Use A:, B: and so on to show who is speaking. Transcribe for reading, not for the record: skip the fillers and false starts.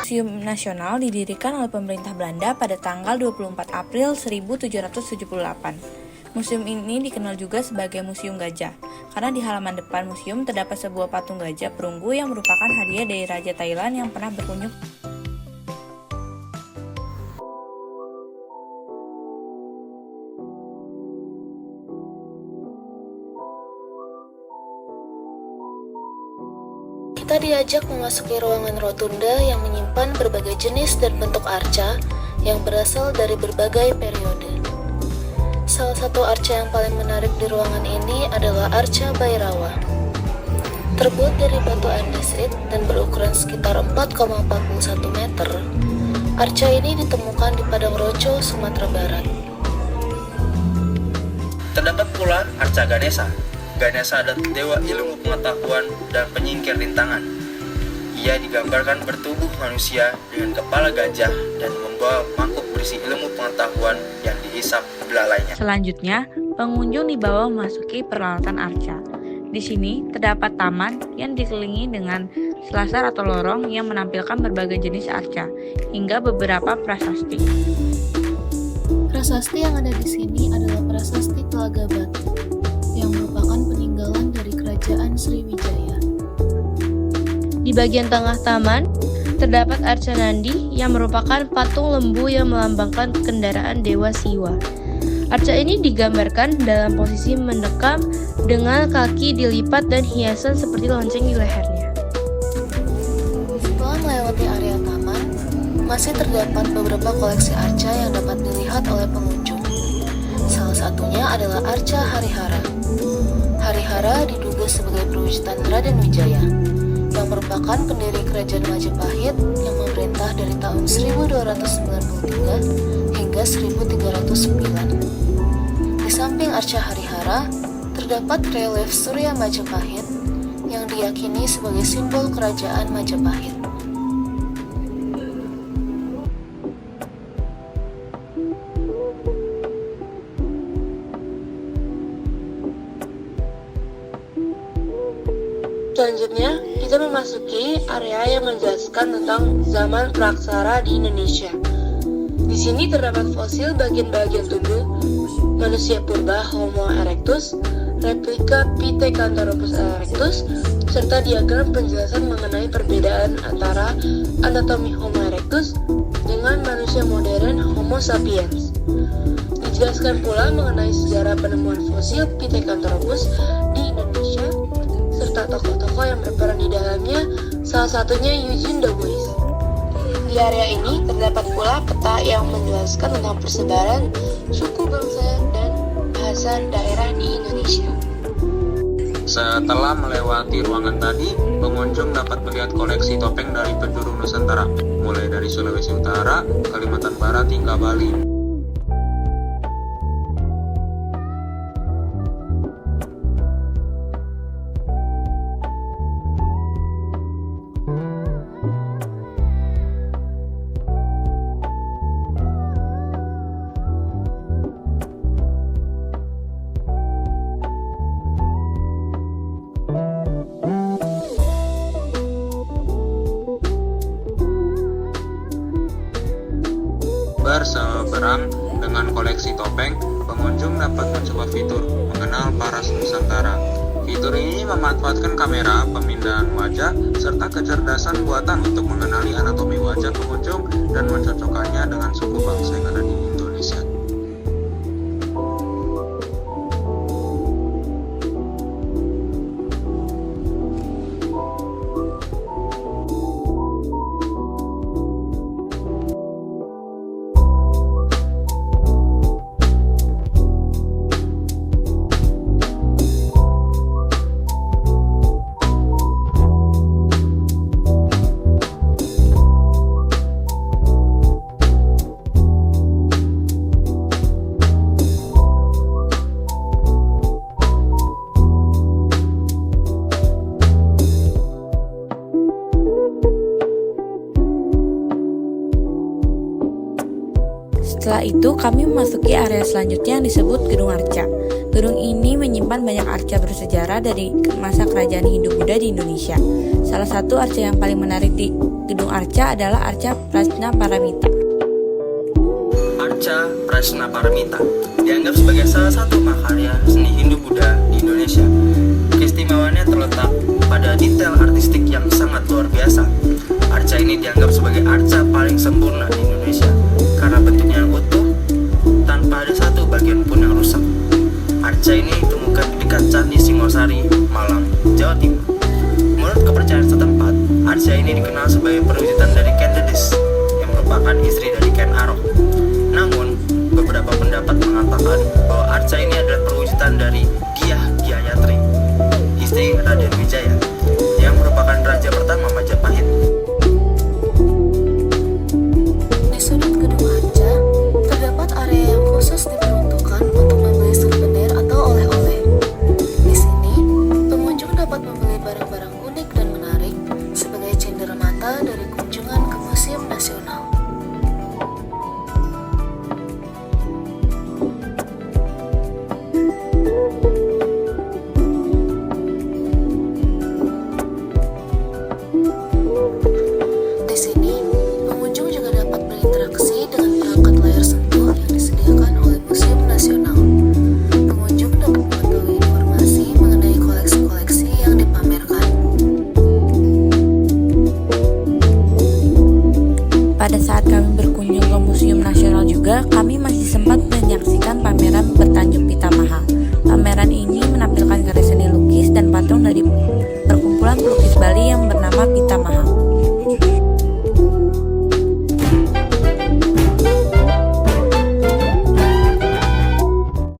A: Museum Nasional didirikan oleh pemerintah Belanda pada tanggal 24 April 1778. Museum ini dikenal juga sebagai Museum Gajah, karena di halaman depan museum terdapat sebuah patung gajah perunggu yang merupakan hadiah dari Raja Thailand yang pernah berkunjung.
B: Kita diajak memasuki ruangan rotunda yang menyimpan berbagai jenis dan bentuk arca yang berasal dari berbagai periode. Salah satu arca yang paling menarik di ruangan ini adalah arca Bhairava. Terbuat dari batu andesit dan berukuran sekitar 4,41 meter, arca ini ditemukan di Padang Roco, Sumatera Barat.
C: Terdapat pula arca Ganesha. Ganesha adalah dewa ilmu pengetahuan dan penyingkir rintangan. Ia digambarkan bertubuh manusia dengan kepala gajah dan membawa mangkuk berisi ilmu pengetahuan yang dihisap belalainya.
A: Selanjutnya, pengunjung dibawa memasuki peralatan arca. Di sini terdapat taman yang dikelilingi dengan selasar atau lorong yang menampilkan berbagai jenis arca, hingga beberapa prasasti.
B: Prasasti yang ada di sini adalah prasasti Telaga Batu, yang merupakan peninggalan dari kerajaan Sriwijaya. Di bagian tengah taman, terdapat arca Nandi yang merupakan patung lembu yang melambangkan kendaraan Dewa Siwa. Arca ini digambarkan dalam posisi mendekam dengan kaki dilipat dan hiasan seperti lonceng di lehernya. Setelah melewati area taman, masih terdapat beberapa koleksi arca yang dapat dilihat oleh pengunjung. Salah satunya adalah arca Harihara. Harihara diduga sebagai perwujudan Raden Wijaya, yang merupakan pendiri kerajaan Majapahit yang memerintah dari tahun 1293 hingga 1309. Di samping arca Harihara, terdapat relief Surya Majapahit yang diyakini sebagai simbol kerajaan Majapahit.
D: Selanjutnya, kita memasuki area yang menjelaskan tentang zaman praksara di Indonesia. Di sini terdapat fosil bagian-bagian tubuh manusia purba Homo erectus, replika Pithecanthropus erectus, serta diagram penjelasan mengenai perbedaan antara anatomi Homo erectus dengan manusia modern Homo sapiens. Dijelaskan pula mengenai sejarah penemuan fosil Pithecanthropus di Indonesia, serta tokoh-tokoh yang berperan di dalamnya, salah satunya Eugene Dubois. Di area ini terdapat pula peta yang menjelaskan tentang persebaran suku bangsa dan bahasa daerah di Indonesia.
C: Setelah melewati ruangan tadi, pengunjung dapat melihat koleksi topeng dari penjuru Nusantara, mulai dari Sulawesi Utara, Kalimantan Barat hingga Bali. Berseberang dengan koleksi topeng, pengunjung dapat mencoba fitur mengenal paras Nusantara. Fitur ini memanfaatkan kamera, pemindahan wajah, serta kecerdasan buatan untuk mengenali anatomi wajah pengunjung dan mencocokkannya dengan suku bangsa yang ada di Indonesia.
A: Setelah itu, kami memasuki area selanjutnya yang disebut Gedung Arca. Gedung ini menyimpan banyak arca bersejarah dari masa kerajaan Hindu-Buddha di Indonesia. Salah satu arca yang paling menarik di Gedung Arca adalah Arca Prajnaparamita.
E: Arca Prajnaparamita dianggap sebagai salah satu mahakarya seni Hindu-Buddha di Indonesia. Keistimewaannya terletak pada detail artistik yang sangat luar biasa. Arca ini dianggap sebagai arca paling sempurna di Indonesia karena bentuknya yang utuh tanpa ada satu bagian pun yang rusak. Arca ini ditemukan di dekat Candi Singosari, Malang, Jawa Timur. Menurut kepercayaan setempat, arca ini dikenal sebagai perwujudan dari Ken Dedis yang merupakan istri dari Ken Arok. Namun, beberapa pendapat mengatakan bahwa arca ini adalah perwujudan dari Dyah Gyayatri, istri Raden Wijaya, yang merupakan raja pertama Majapahit.
B: Di sudut gedung Arca, terdapat area yang khusus diperuntukkan untuk membeli souvenir atau oleh-oleh. Di sini, pengunjung dapat membeli barang-barang unik dan menarik sebagai cenderamata dari kunjungan ke Museum Nasional. Di sini, pengunjung juga dapat berinteraksi dengan perangkat layar sentuh yang disediakan oleh Museum Nasional. Pengunjung dapat mengetahui informasi mengenai koleksi-koleksi yang dipamerkan.
A: Pada saat kami berkunjung ke Museum Nasional juga, kami masih sempat menyaksikan pameran bertajuk Pitamaha. Pameran ini menampilkan karya seni lukis dan patung dari perkumpulan pelukis Bali yang bernama Pitamaha.